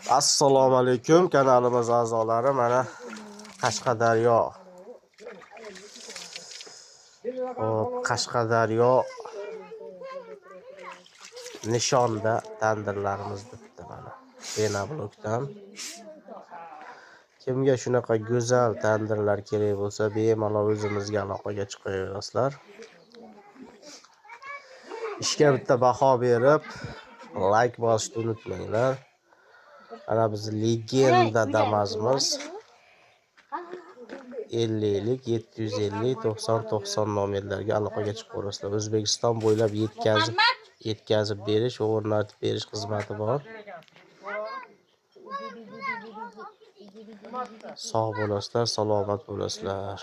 Assalomu alaykum kanalimiz a'zolari. Mana Qashqadaryo. Qashqadaryo Nishonda tandirlarimiz bitta mana. Benablokdan. Kimga shunaqa go'zal tandirlar kerak bo'lsa, bemalol o'zimizga aloqaga chiqaverasizlar. Ishga bitta baho berib, like bosishni unutmanglar. Ana biz legenda Damas'miz. 50lik 750 90 90 nomerlarga aloqaga chiqaverasizlar. O'zbekiston bo'ylab yetkazib berish va o'rnatib berish xizmati bor. Sog' bo'lasizlar, salomat bo'lasizlar.